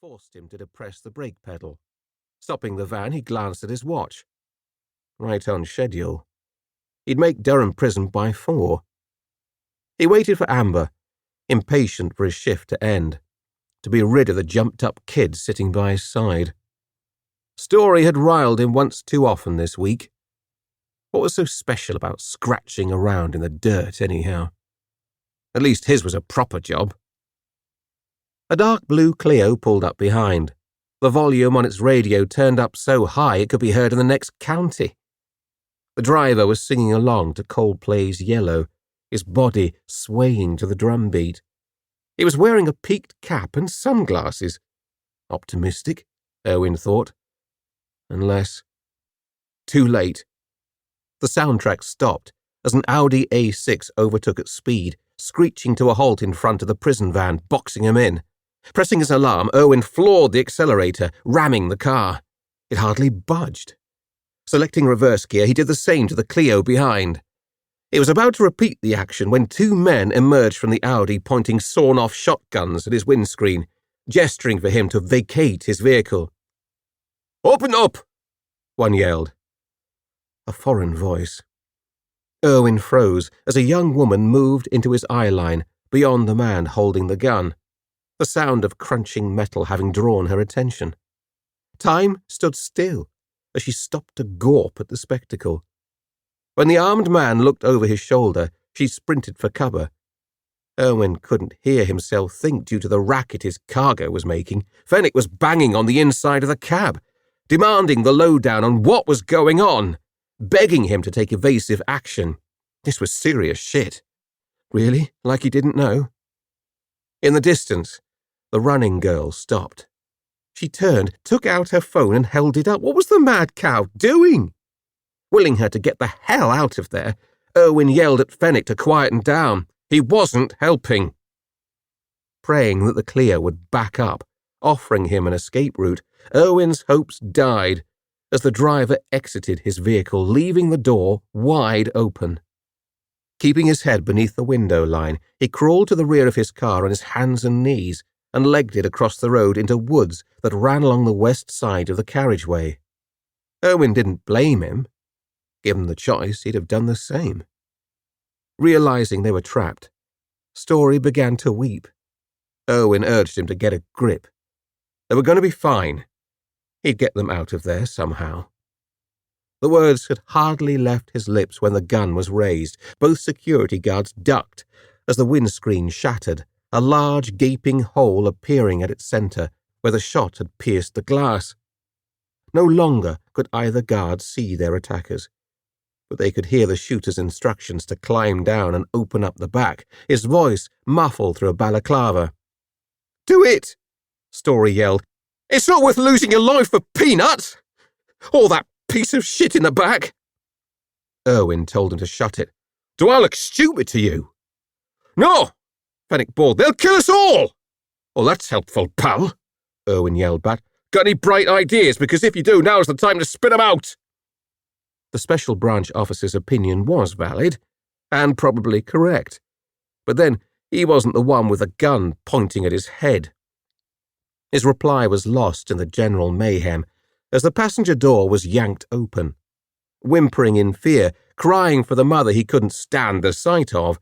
forced him to depress the brake pedal. Stopping the van, he glanced at his watch. Right on schedule. He'd make Durham Prison by 4. He waited for Amber, impatient for his shift to end, to be rid of the jumped-up kid sitting by his side. Story had riled him once too often this week. What was so special about scratching around in the dirt, anyhow? At least his was a proper job. A dark blue Clio pulled up behind. The volume on its radio turned up so high it could be heard in the next county. The driver was singing along to Coldplay's Yellow, his body swaying to the drum beat. He was wearing a peaked cap and sunglasses. Optimistic, Erwin thought. Unless... Too late. The soundtrack stopped as an Audi A6 overtook at speed, screeching to a halt in front of the prison van, boxing him in. Pressing his alarm, Erwin floored the accelerator, ramming the car. It hardly budged. Selecting reverse gear, he did the same to the Clio behind. He was about to repeat the action when 2 men emerged from the Audi pointing sawn-off shotguns at his windscreen, gesturing for him to vacate his vehicle. "Open up!" one yelled. A foreign voice. Erwin froze as a young woman moved into his eye line, beyond the man holding the gun, the sound of crunching metal having drawn her attention. Time stood still as she stopped to gawp at the spectacle. When the armed man looked over his shoulder, she sprinted for cover. Erwin couldn't hear himself think due to the racket his cargo was making. Fenwick was banging on the inside of the cab, demanding the lowdown on what was going on, begging him to take evasive action. This was serious shit. Really? Like he didn't know? In the distance, the running girl stopped. She turned, took out her phone and held it up. What was the mad cow doing? Willing her to get the hell out of there, Erwin yelled at Fenwick to quieten down. He wasn't helping. Praying that the Clio would back up, offering him an escape route, Erwin's hopes died as the driver exited his vehicle, leaving the door wide open. Keeping his head beneath the window line, he crawled to the rear of his car on his hands and knees and legged it across the road into woods that ran along the west side of the carriageway. Erwin didn't blame him. Given the choice, he'd have done the same. Realizing they were trapped, Story began to weep. Erwin urged him to get a grip. They were going to be fine. He'd get them out of there somehow. The words had hardly left his lips when the gun was raised. Both security guards ducked as the windscreen shattered, a large gaping hole appearing at its center where the shot had pierced the glass. No longer could either guard see their attackers, but they could hear the shooter's instructions to climb down and open up the back, his voice muffled through a balaclava. "Do it!" Story yelled. "It's not worth losing your life for peanuts! All that piece of shit in the back!" Erwin told him to shut it. "Do I look stupid to you?" "No!" Fenwick bawled. "They'll kill us all!" "Oh, that's helpful, pal," Erwin yelled back. "Got any bright ideas? Because if you do, now's the time to spit them out!" The special branch officer's opinion was valid, and probably correct. But then, he wasn't the one with a gun pointing at his head. His reply was lost in the general mayhem as the passenger door was yanked open. Whimpering in fear, crying for the mother he couldn't stand the sight of,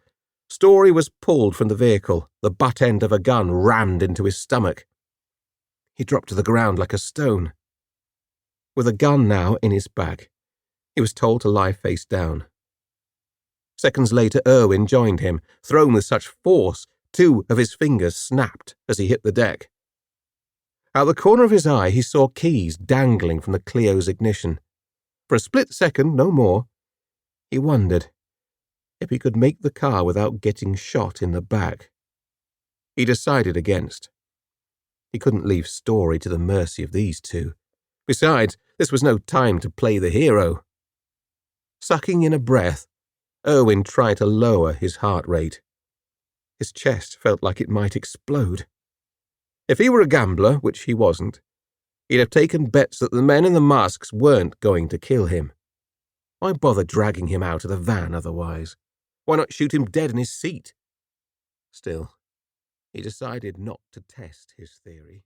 Story was pulled from the vehicle, the butt end of a gun rammed into his stomach. He dropped to the ground like a stone. With a gun now in his back, he was told to lie face down. Seconds later, Erwin joined him, thrown with such force 2 of his fingers snapped as he hit the deck. Out the corner of his eye, he saw keys dangling from the Clio's ignition. For a split second, no more, he wondered if he could make the car without getting shot in the back. He decided against. He couldn't leave Story to the mercy of these 2. Besides, this was no time to play the hero. Sucking in a breath, Erwin tried to lower his heart rate. His chest felt like it might explode. If he were a gambler, which he wasn't, he'd have taken bets that the men in the masks weren't going to kill him. Why bother dragging him out of the van otherwise? Why not shoot him dead in his seat? Still, he decided not to test his theory.